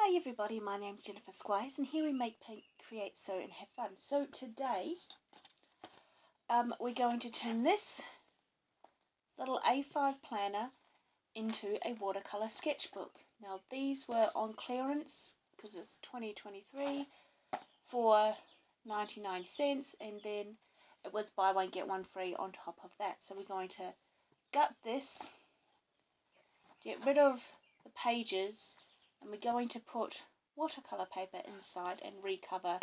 Hi everybody, my name's Jennifer Squires and here we make, paint, create, sew and have fun. So today we're going to turn this little A5 planner into a watercolour sketchbook. Now these were on clearance because it's 2023 for 99 cents, and then it was buy one get one free on top of that. So we're going to gut this, get rid of the pages, and we're going to put watercolour paper inside and recover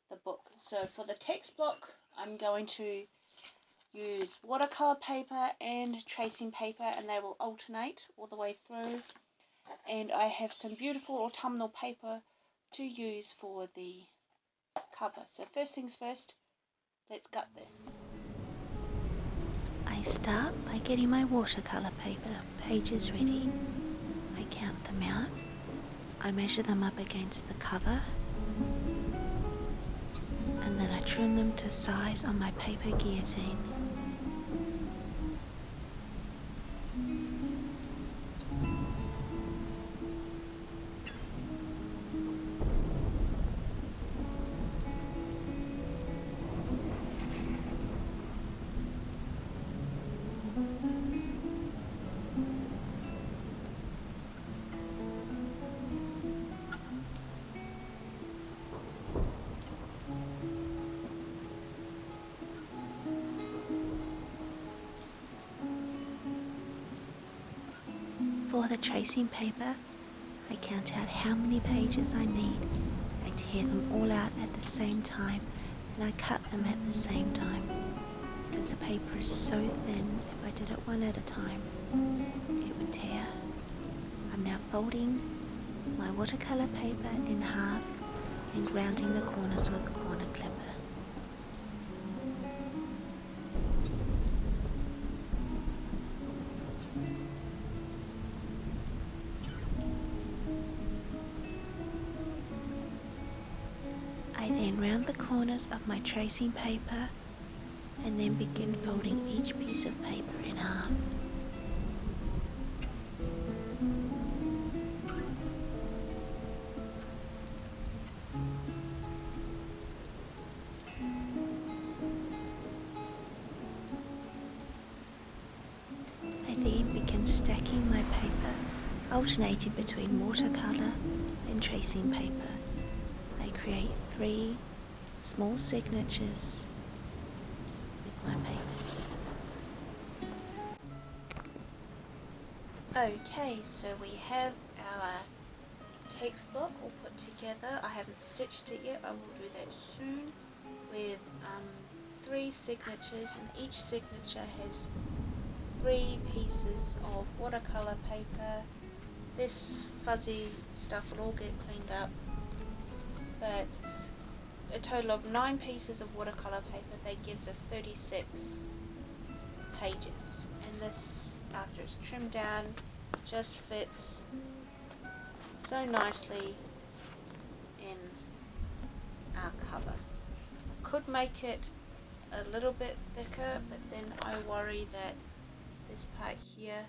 the book. So for the text block I'm going to use watercolour paper and tracing paper, and they will alternate all the way through, and I have some beautiful autumnal paper to use for the cover. So first things first, let's gut this. I start by getting my watercolour paper pages ready. I count them out. I measure them up against the cover, and then I trim them to size on my paper guillotine. For the tracing paper, I count out how many pages I need. I tear them all out at the same time, and I cut them at the same time. Because the paper is so thin, if I did it one at a time, it would tear. I'm now folding my watercolour paper in half and grounding the corners with a corner clipper. I then round the corners of my tracing paper and then begin folding each piece of paper in half. I then begin stacking my paper, alternating between watercolour and tracing paper. I create 3 small signatures with my papers. Okay, so we have our textbook all put together. I haven't stitched it yet, I will do that soon, with 3 signatures, and each signature has 3 pieces of watercolour paper. This fuzzy stuff will all get cleaned up, but a total of 9 pieces of watercolour paper, that gives us 36 pages, and this, after it's trimmed down, just fits so nicely in our cover. Could make it a little bit thicker, but then I worry that this part here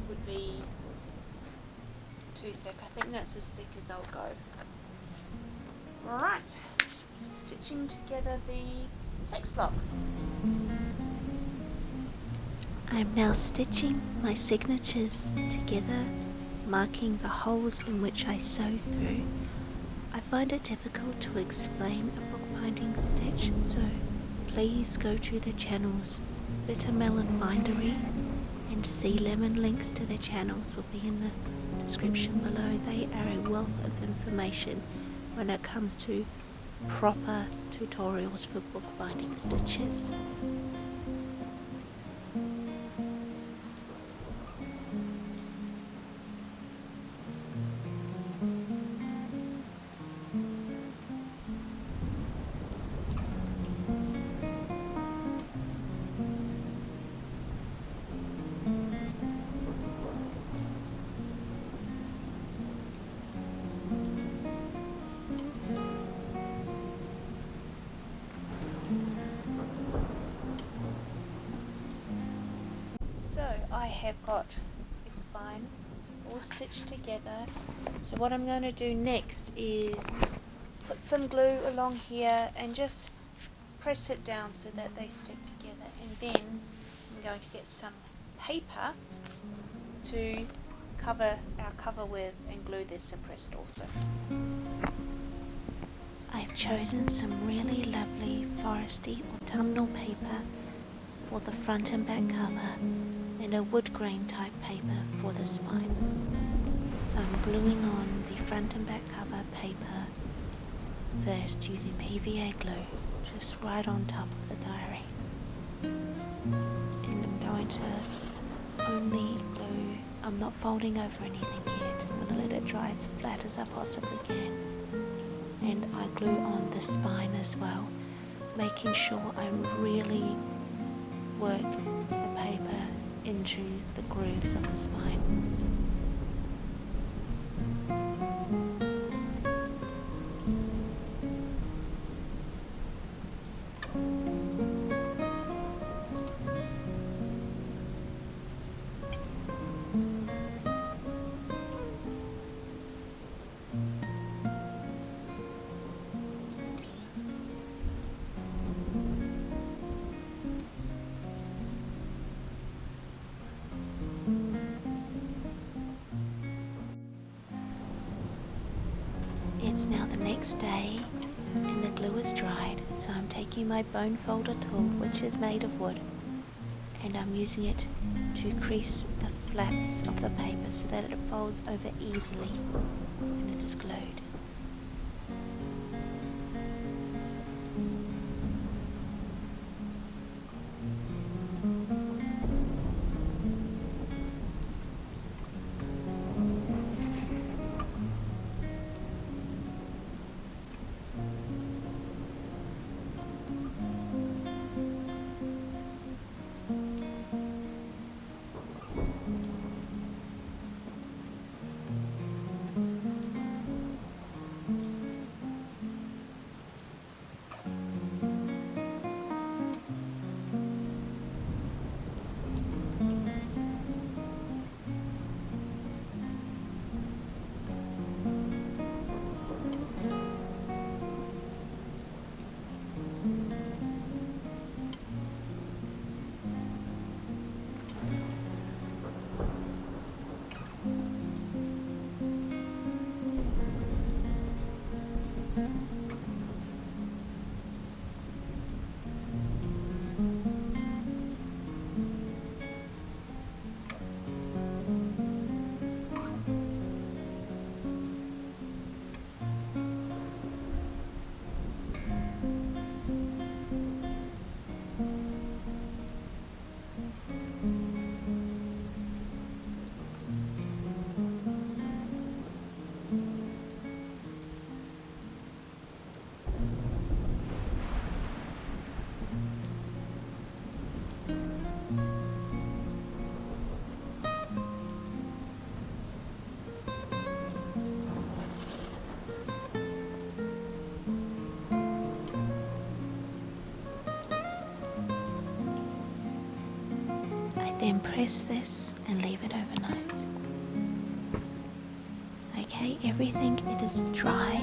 would be too thick. I think that's as thick as I'll go. Alright, stitching together the text block. I'm now stitching my signatures together, marking the holes in which I sew through. I find it difficult to explain a bookbinding stitch, so please go to the channels Bitter Melon Bindery and Sea Lemon. Links to their channels will be in the description below. They are a wealth of information when it comes to proper tutorials for bookbinding stitches. I have got a spine all the stitch together. So what I'm going to do next is put some glue along here and just press it down so that they stick together, and then I'm going to get some paper to cover our cover with and glue this and press it also. I've chosen some really lovely foresty autumnal paper for the front and back cover and a wood grain type paper for the spine. So I'm gluing on the front and back cover paper first using PVA glue just right on top of the diary. And I'm going to only glue, I'm not folding over anything yet, I'm going to let it dry as flat as I possibly can. And I glue on the spine as well, making sure I really work the paper into the grooves of the spine. It's now the next day and the glue is dried, so I'm taking my bone folder tool, which is made of wood, and I'm using it to crease the flaps of the paper so that it folds over easily when it is glued. Then press this and leave it overnight. Okay, everything is dry,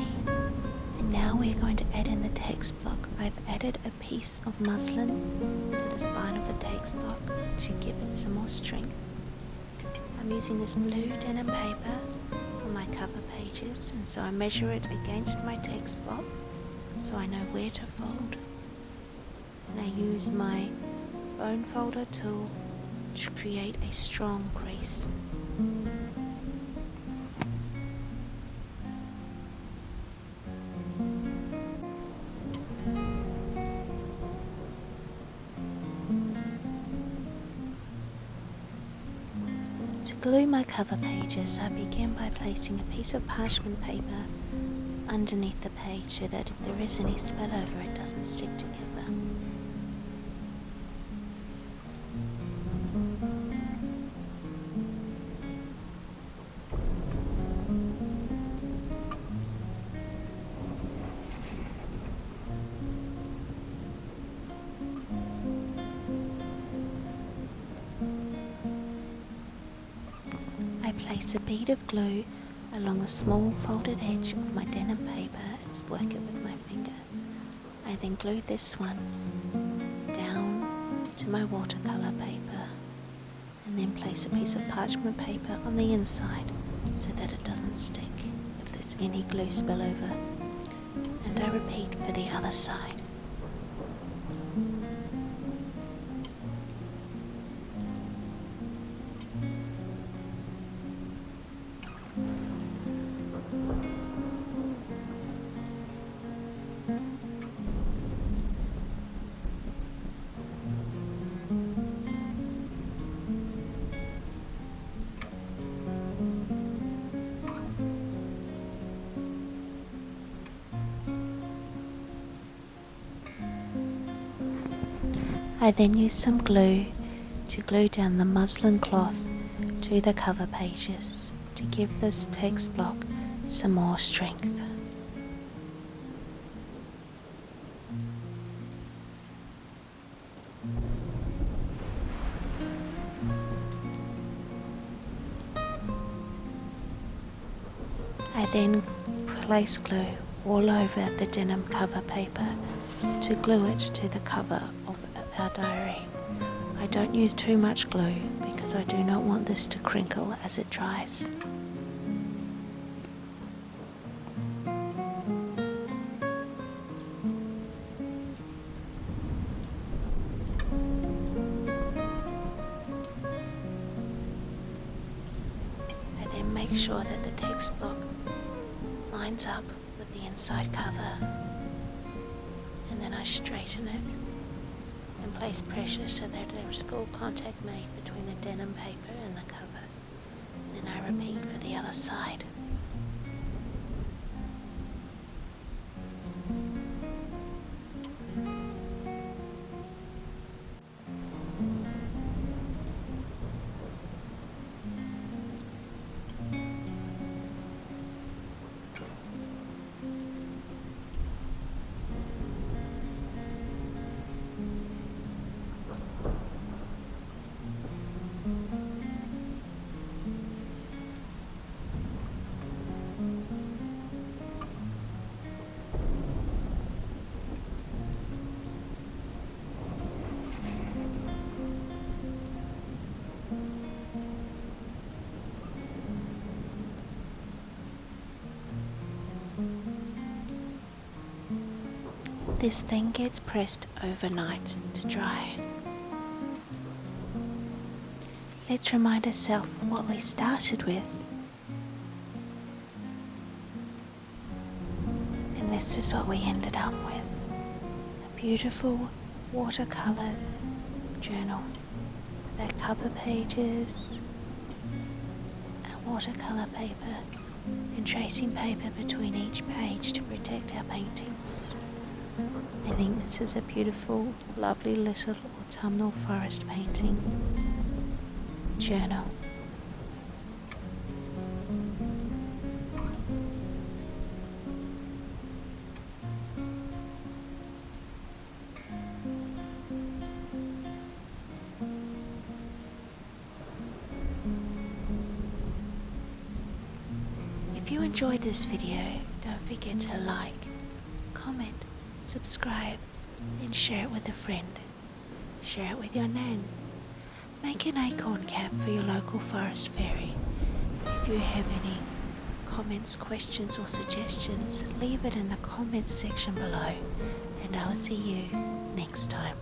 and now we're going to add in the text block. I've added a piece of muslin to the spine of the text block to give it some more strength. I'm using this blue denim paper for my cover pages, and so I measure it against my text block so I know where to fold. And I use my bone folder tool to create a strong crease. To glue my cover pages, I begin by placing a piece of parchment paper underneath the page so that if there is any spillover, it doesn't stick together. place a bead of glue along a small folded edge of my denim paper and work it with my finger. I then glue this one down to my watercolour paper and then place a piece of parchment paper on the inside so that it doesn't stick if there's any glue spillover, and I repeat for the other side. I then use some glue to glue down the muslin cloth to the cover pages to give this text block some more strength. I then place glue all over the denim cover paper to glue it to the cover of our diary. I don't use too much glue because I do not want this to crinkle as it dries. I then make sure that the text block lines up with the inside cover, and then I straighten it and place pressure so that there is full contact made between the denim paper and the cover. Then I repeat for the other side. This then gets pressed overnight to dry. Let's remind ourselves what we started with. And this is what we ended up with. A beautiful watercolour journal. Their cover pages, a watercolour paper, and tracing paper between each page to protect our paintings. I think this is a beautiful, lovely little autumnal forest painting journal. If you enjoyed this video, don't forget to like, comment, subscribe, and share it with a friend. Share it with your nan. Make an acorn cap for your local forest fairy. If you have any comments, questions, or suggestions, leave it in the comments section below, and I will see you next time.